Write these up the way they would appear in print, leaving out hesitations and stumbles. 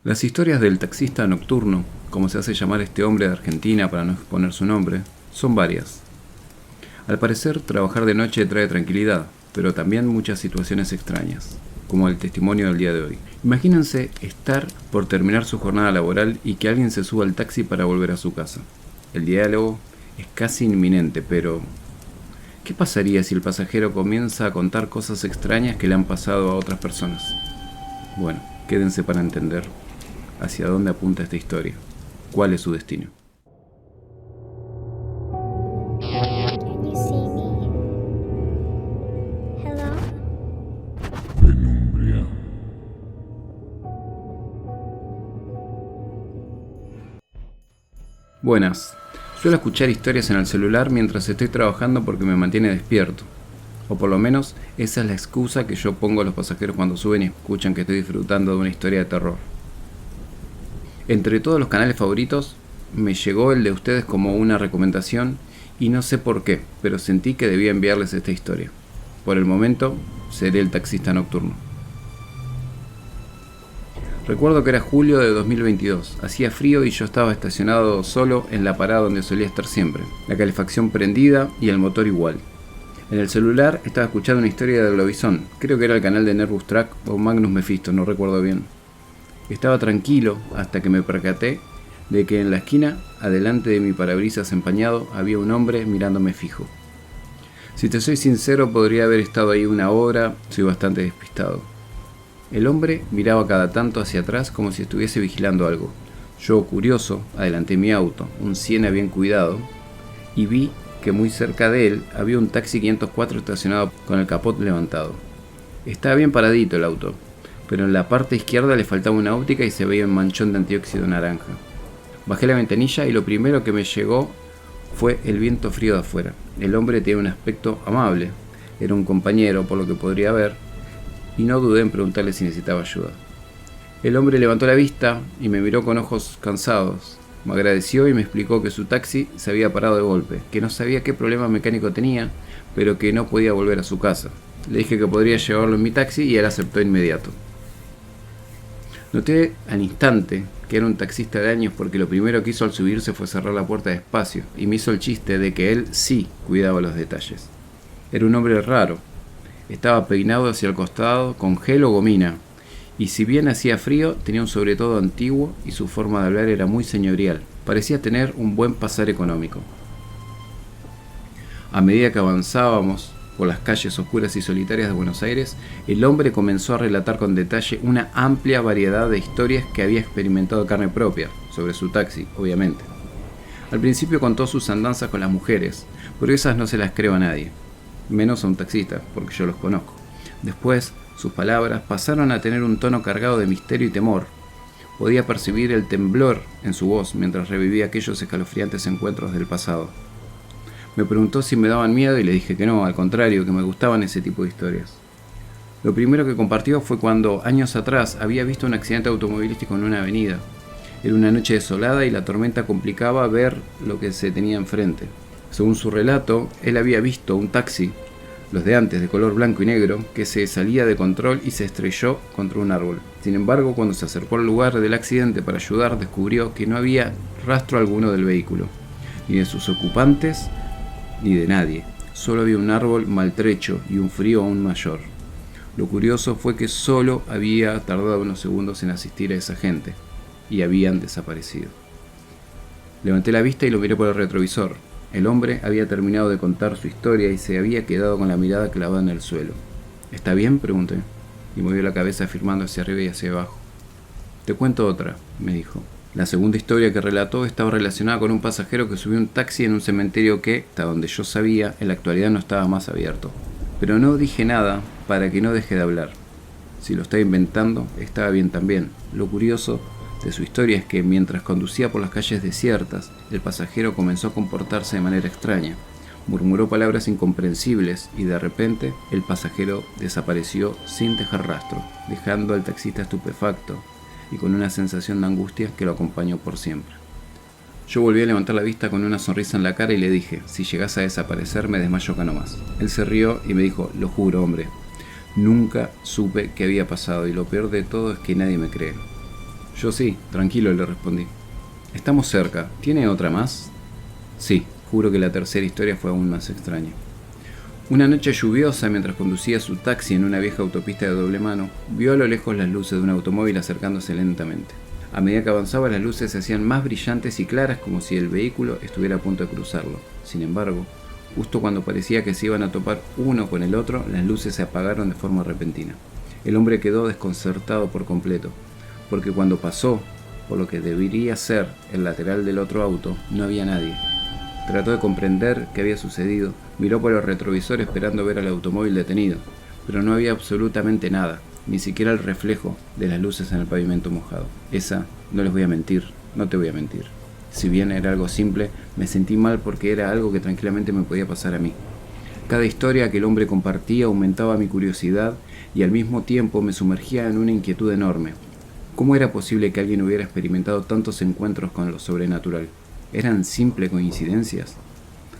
Las historias del taxista nocturno, como se hace llamar este hombre de Argentina para no exponer su nombre, son varias. Al parecer, trabajar de noche trae tranquilidad, pero también muchas situaciones extrañas, como el testimonio del día de hoy. Imagínense estar por terminar su jornada laboral y que alguien se suba al taxi para volver a su casa. El diálogo es casi inminente, pero ¿qué pasaría si el pasajero comienza a contar cosas extrañas que le han pasado a otras personas? Bueno, quédense para entender hacia dónde apunta esta historia, cuál es su destino. Can you see me? Hello? Penumbria. Buenas. Suelo escuchar historias en el celular mientras estoy trabajando porque me mantiene despierto. O por lo menos esa es la excusa que yo pongo a los pasajeros cuando suben y escuchan que estoy disfrutando de una historia de terror. Entre todos los canales favoritos, me llegó el de ustedes como una recomendación y no sé por qué, pero sentí que debía enviarles esta historia. Por el momento, seré el taxista nocturno. Recuerdo que era julio de 2022, hacía frío y yo estaba estacionado solo en la parada donde solía estar siempre, la calefacción prendida y el motor igual. En el celular estaba escuchando una historia de Globizón, creo que era el canal de Nervous Track o Magnus Mephisto, no recuerdo bien. Estaba tranquilo hasta que me percaté de que en la esquina, adelante de mi parabrisas empañado, había un hombre mirándome fijo. Si te soy sincero, podría haber estado ahí una hora, soy bastante despistado. El hombre miraba cada tanto hacia atrás como si estuviese vigilando algo. Yo, curioso, adelanté mi auto, un Siena bien cuidado, y vi que muy cerca de él había un taxi 504 estacionado con el capot levantado. Estaba bien paradito el auto, pero en la parte izquierda le faltaba una óptica y se veía un manchón de antióxido naranja. Bajé la ventanilla y lo primero que me llegó fue el viento frío de afuera. El hombre tenía un aspecto amable, era un compañero por lo que podría ver, y no dudé en preguntarle si necesitaba ayuda. El hombre levantó la vista y me miró con ojos cansados. Me agradeció y me explicó que su taxi se había parado de golpe, que no sabía qué problema mecánico tenía, pero que no podía volver a su casa. Le dije que podría llevarlo en mi taxi y él aceptó inmediato. Noté al instante que era un taxista de años porque lo primero que hizo al subirse fue cerrar la puerta despacio y me hizo el chiste de que él sí cuidaba los detalles. Era un hombre raro. Estaba peinado hacia el costado con gel o gomina, y si bien hacía frío, tenía un sobretodo antiguo y su forma de hablar era muy señorial. Parecía tener un buen pasar económico. A medida que avanzábamos por las calles oscuras y solitarias de Buenos Aires, el hombre comenzó a relatar con detalle una amplia variedad de historias que había experimentado de carne propia, sobre su taxi, obviamente. Al principio contó sus andanzas con las mujeres, pero esas no se las creo a nadie, menos a un taxista, porque yo los conozco. Después, sus palabras pasaron a tener un tono cargado de misterio y temor. Podía percibir el temblor en su voz mientras revivía aquellos escalofriantes encuentros del pasado. Me preguntó si me daban miedo y le dije que no, al contrario, que me gustaban ese tipo de historias. Lo primero que compartió fue cuando, años atrás, había visto un accidente automovilístico en una avenida. Era una noche desolada y la tormenta complicaba ver lo que se tenía enfrente. Según su relato, él había visto un taxi, los de antes de color blanco y negro, que se salía de control y se estrelló contra un árbol. Sin embargo, cuando se acercó al lugar del accidente para ayudar, descubrió que no había rastro alguno del vehículo, ni de sus ocupantes, ni de nadie. Solo había un árbol maltrecho y un frío aún mayor. Lo curioso fue que solo había tardado unos segundos en asistir a esa gente, y habían desaparecido. Levanté la vista y lo miré por el retrovisor. El hombre había terminado de contar su historia y se había quedado con la mirada clavada en el suelo. ¿Está bien?, pregunté, y movió la cabeza afirmando hacia arriba y hacia abajo. Te cuento otra, me dijo. La segunda historia que relató estaba relacionada con un pasajero que subió un taxi en un cementerio que, hasta donde yo sabía, en la actualidad no estaba más abierto. Pero no dije nada para que no deje de hablar. Si lo estaba inventando, estaba bien también. Lo curioso de su historia es que mientras conducía por las calles desiertas, el pasajero comenzó a comportarse de manera extraña. Murmuró palabras incomprensibles y de repente el pasajero desapareció sin dejar rastro, dejando al taxista estupefacto y con una sensación de angustia que lo acompañó por siempre. Yo volví a levantar la vista con una sonrisa en la cara y le dije, si llegas a desaparecer me desmayo acá nomás. Él se rió y me dijo, lo juro, hombre, nunca supe qué había pasado y lo peor de todo es que nadie me cree. Yo sí, tranquilo, le respondí. Estamos cerca. ¿Tiene otra más? Sí, juro que la tercera historia fue aún más extraña. Una noche lluviosa, mientras conducía su taxi en una vieja autopista de doble mano, vio a lo lejos las luces de un automóvil acercándose lentamente. A medida que avanzaba, las luces se hacían más brillantes y claras, como si el vehículo estuviera a punto de cruzarlo. Sin embargo, justo cuando parecía que se iban a topar uno con el otro, las luces se apagaron de forma repentina. El hombre quedó desconcertado por completo, porque cuando pasó por lo que debería ser el lateral del otro auto, no había nadie. Trató de comprender qué había sucedido, miró por el retrovisor esperando ver al automóvil detenido, pero no había absolutamente nada, ni siquiera el reflejo de las luces en el pavimento mojado. Esa, no les voy a mentir, no te voy a mentir. Si bien era algo simple, me sentí mal porque era algo que tranquilamente me podía pasar a mí. Cada historia que el hombre compartía aumentaba mi curiosidad y al mismo tiempo me sumergía en una inquietud enorme. ¿Cómo era posible que alguien hubiera experimentado tantos encuentros con lo sobrenatural? ¿Eran simples coincidencias?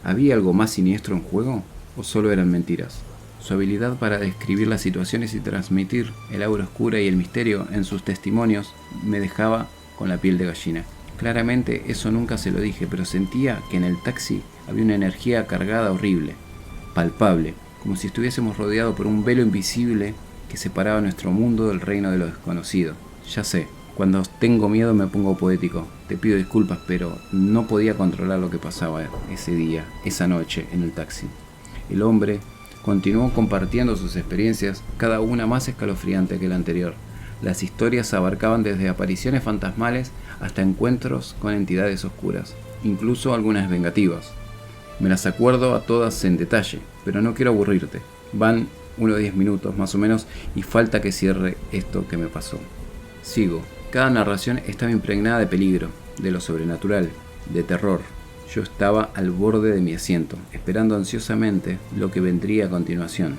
¿Había algo más siniestro en juego? ¿O solo eran mentiras? Su habilidad para describir las situaciones y transmitir el aura oscura y el misterio en sus testimonios me dejaba con la piel de gallina. Claramente eso nunca se lo dije, pero sentía que en el taxi había una energía cargada horrible, palpable, como si estuviésemos rodeados por un velo invisible que separaba nuestro mundo del reino de lo desconocido. Ya sé, cuando tengo miedo me pongo poético. Te pido disculpas, pero no podía controlar lo que pasaba ese día, esa noche, en el taxi. El hombre continuó compartiendo sus experiencias, cada una más escalofriante que la anterior. Las historias abarcaban desde apariciones fantasmales hasta encuentros con entidades oscuras, incluso algunas vengativas. Me las acuerdo a todas en detalle, pero no quiero aburrirte. Van unos 10 minutos más o menos y falta que cierre esto que me pasó. Sigo. Cada narración estaba impregnada de peligro, de lo sobrenatural, de terror. Yo estaba al borde de mi asiento, esperando ansiosamente lo que vendría a continuación.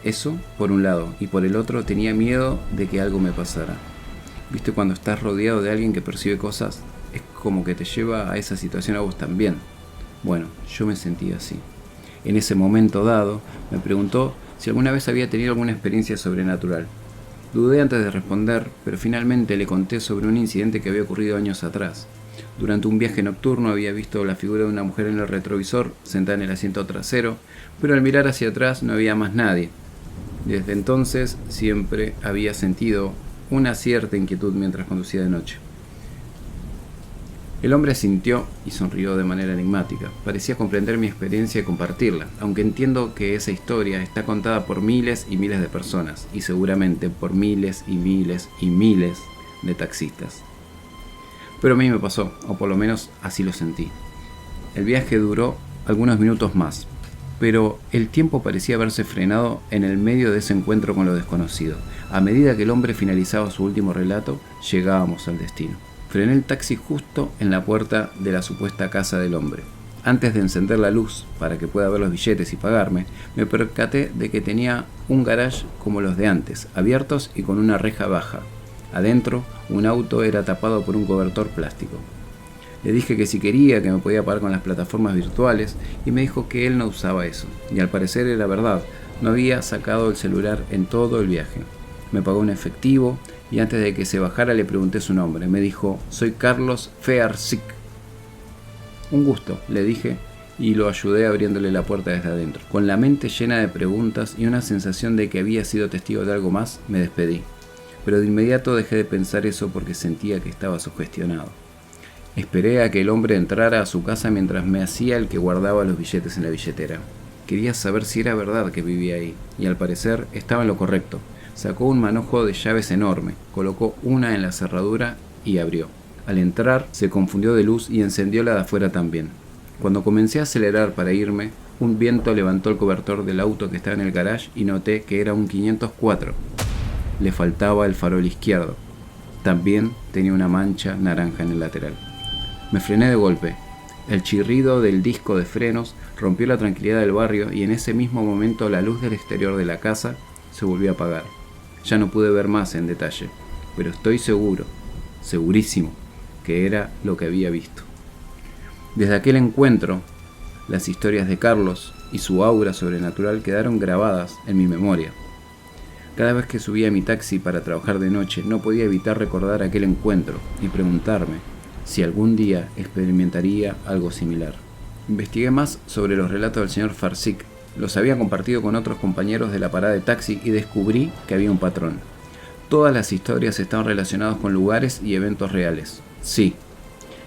Eso, por un lado, y por el otro tenía miedo de que algo me pasara. ¿Viste cuando estás rodeado de alguien que percibe cosas? Es como que te lleva a esa situación a vos también. Bueno, yo me sentía así. En ese momento dado, me preguntó si alguna vez había tenido alguna experiencia sobrenatural. Dudé antes de responder, pero finalmente le conté sobre un incidente que había ocurrido años atrás. Durante un viaje nocturno había visto la figura de una mujer en el retrovisor, sentada en el asiento trasero, pero al mirar hacia atrás no había más nadie. Desde entonces siempre había sentido una cierta inquietud mientras conducía de noche. El hombre asintió y sonrió de manera enigmática. Parecía comprender mi experiencia y compartirla, aunque entiendo que esa historia está contada por miles y miles de personas, y seguramente por miles y miles y miles de taxistas. Pero a mí me pasó, o por lo menos así lo sentí. El viaje duró algunos minutos más, pero el tiempo parecía haberse frenado en el medio de ese encuentro con lo desconocido. A medida que el hombre finalizaba su último relato, llegábamos al destino. Frené el taxi justo en la puerta de la supuesta casa del hombre. Antes de encender la luz para que pueda ver los billetes y pagarme, me percaté de que tenía un garage como los de antes, abiertos y con una reja baja. Adentro, un auto era tapado por un cobertor plástico. Le dije que si quería que me podía pagar con las plataformas virtuales y me dijo que él no usaba eso. Y al parecer era verdad, no había sacado el celular en todo el viaje. Me pagó en efectivo y antes de que se bajara le pregunté su nombre. Me dijo, soy Carlos Fearsic. Un gusto, le dije y lo ayudé abriéndole la puerta desde adentro. Con la mente llena de preguntas y una sensación de que había sido testigo de algo más, me despedí. Pero de inmediato dejé de pensar eso porque sentía que estaba sugestionado. Esperé a que el hombre entrara a su casa mientras me hacía el que guardaba los billetes en la billetera. Quería saber si era verdad que vivía ahí, y al parecer estaba en lo correcto. Sacó un manojo de llaves enorme, colocó una en la cerradura y abrió. Al entrar, se confundió de luz y encendió la de afuera también. Cuando comencé a acelerar para irme, un viento levantó el cobertor del auto que estaba en el garage y noté que era un 504. Le faltaba el farol izquierdo. También tenía una mancha naranja en el lateral. Me frené de golpe. El chirrido del disco de frenos rompió la tranquilidad del barrio y en ese mismo momento la luz del exterior de la casa se volvió a apagar. Ya no pude ver más en detalle, pero estoy seguro, segurísimo, que era lo que había visto. Desde aquel encuentro, las historias de Carlos y su aura sobrenatural quedaron grabadas en mi memoria. Cada vez que subía a mi taxi para trabajar de noche, no podía evitar recordar aquel encuentro y preguntarme si algún día experimentaría algo similar. Investigué más sobre los relatos del señor Farzik. Los había compartido con otros compañeros de la parada de taxi y descubrí que había un patrón. Todas las historias estaban relacionadas con lugares y eventos reales. Sí,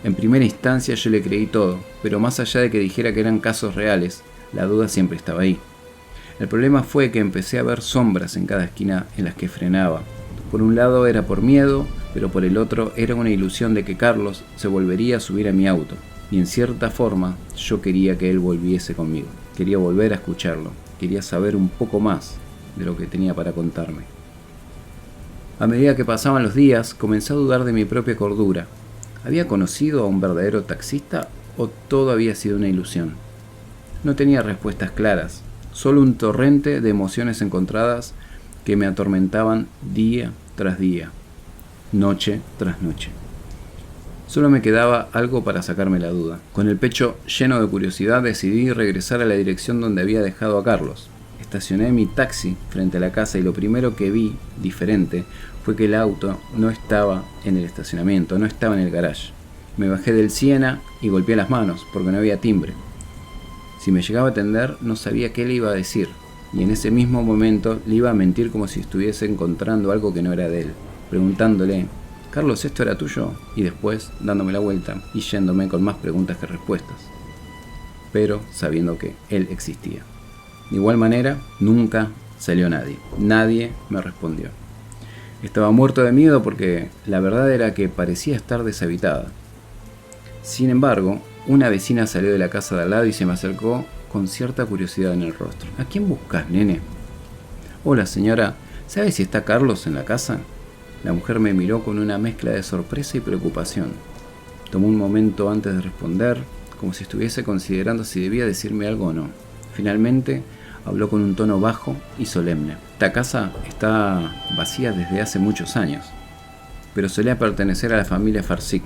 en primera instancia yo le creí todo, pero más allá de que dijera que eran casos reales, la duda siempre estaba ahí. El problema fue que empecé a ver sombras en cada esquina en las que frenaba. Por un lado era por miedo, pero por el otro era una ilusión de que Carlos se volvería a subir a mi auto. Y en cierta forma yo quería que él volviese conmigo. Quería volver a escucharlo. Quería saber un poco más de lo que tenía para contarme. A medida que pasaban los días, comencé a dudar de mi propia cordura. ¿Había conocido a un verdadero taxista o todo había sido una ilusión? No tenía respuestas claras, solo un torrente de emociones encontradas que me atormentaban día tras día, noche tras noche. Solo me quedaba algo para sacarme la duda. Con el pecho lleno de curiosidad decidí regresar a la dirección donde había dejado a Carlos. Estacioné mi taxi frente a la casa y lo primero que vi, diferente, fue que el auto no estaba en el estacionamiento, no estaba en el garage. Me bajé del Siena y golpeé las manos porque no había timbre. Si me llegaba a atender, no sabía qué le iba a decir, y en ese mismo momento le iba a mentir como si estuviese encontrando algo que no era de él, preguntándole: «Carlos, ¿esto era tuyo?», y después dándome la vuelta y yéndome con más preguntas que respuestas, pero sabiendo que él existía. De igual manera, nunca salió nadie. Nadie me respondió. Estaba muerto de miedo porque la verdad era que parecía estar deshabitada. Sin embargo, una vecina salió de la casa de al lado y se me acercó con cierta curiosidad en el rostro. «¿A quién buscas, nene?». «Hola, señora, ¿sabe si está Carlos en la casa?». La mujer me miró con una mezcla de sorpresa y preocupación. Tomó un momento antes de responder, como si estuviese considerando si debía decirme algo o no. Finalmente, habló con un tono bajo y solemne. «Esta casa está vacía desde hace muchos años, pero solía pertenecer a la familia Farzik.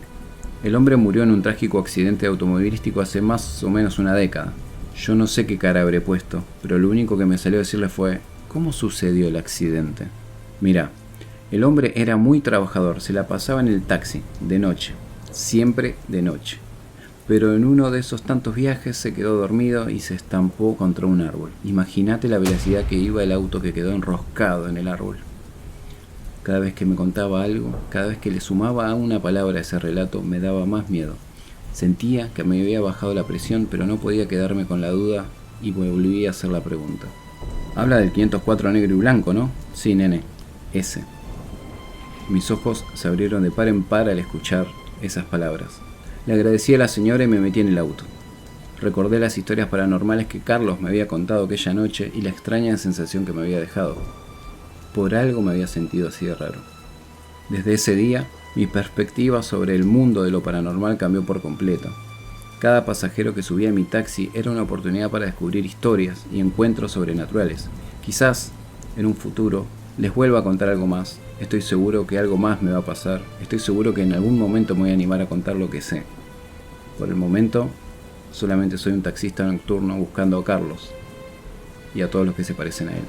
El hombre murió en un trágico accidente automovilístico hace más o menos una década. Yo no sé qué cara habré puesto, pero lo único que me salió a decirle fue: ¿cómo sucedió el accidente? Mira, el hombre era muy trabajador, se la pasaba en el taxi, de noche, siempre de noche. Pero en uno de esos tantos viajes se quedó dormido y se estampó contra un árbol. Imagínate la velocidad que iba el auto que quedó enroscado en el árbol». Cada vez que me contaba algo, cada vez que le sumaba una palabra a ese relato, me daba más miedo. Sentía que me había bajado la presión, pero no podía quedarme con la duda y volví a hacer la pregunta. «Habla del 504 negro y blanco, ¿no?». «Sí, nene, ese». Mis ojos se abrieron de par en par al escuchar esas palabras. Le agradecí a la señora y me metí en el auto. Recordé las historias paranormales que Carlos me había contado aquella noche y la extraña sensación que me había dejado. Por algo me había sentido así de raro. Desde ese día, mi perspectiva sobre el mundo de lo paranormal cambió por completo. Cada pasajero que subía a mi taxi era una oportunidad para descubrir historias y encuentros sobrenaturales. Quizás, en un futuro, les vuelva a contar algo más. Estoy seguro que algo más me va a pasar. Estoy seguro que en algún momento me voy a animar a contar lo que sé. Por el momento, solamente soy un taxista nocturno buscando a Carlos y a todos los que se parecen a él.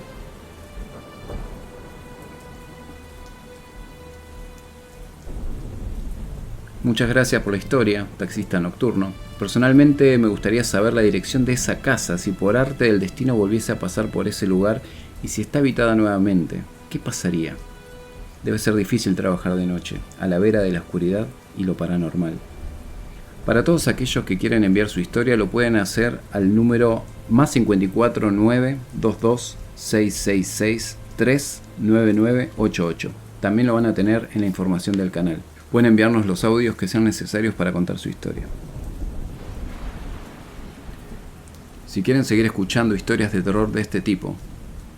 Muchas gracias por la historia, taxista nocturno. Personalmente me gustaría saber la dirección de esa casa, si por arte del destino volviese a pasar por ese lugar y si está habitada nuevamente. ¿Qué pasaría? Debe ser difícil trabajar de noche, a la vera de la oscuridad y lo paranormal. Para todos aquellos que quieren enviar su historia, lo pueden hacer al número +54 922 666 39988. También lo van a tener en la información del canal. Pueden enviarnos los audios que sean necesarios para contar su historia. Si quieren seguir escuchando historias de terror de este tipo,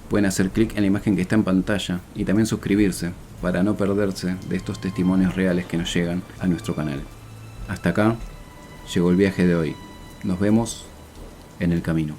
pueden hacer clic en la imagen que está en pantalla y también suscribirse para no perderse de estos testimonios reales que nos llegan a nuestro canal. Hasta acá llegó el viaje de hoy. Nos vemos en el camino.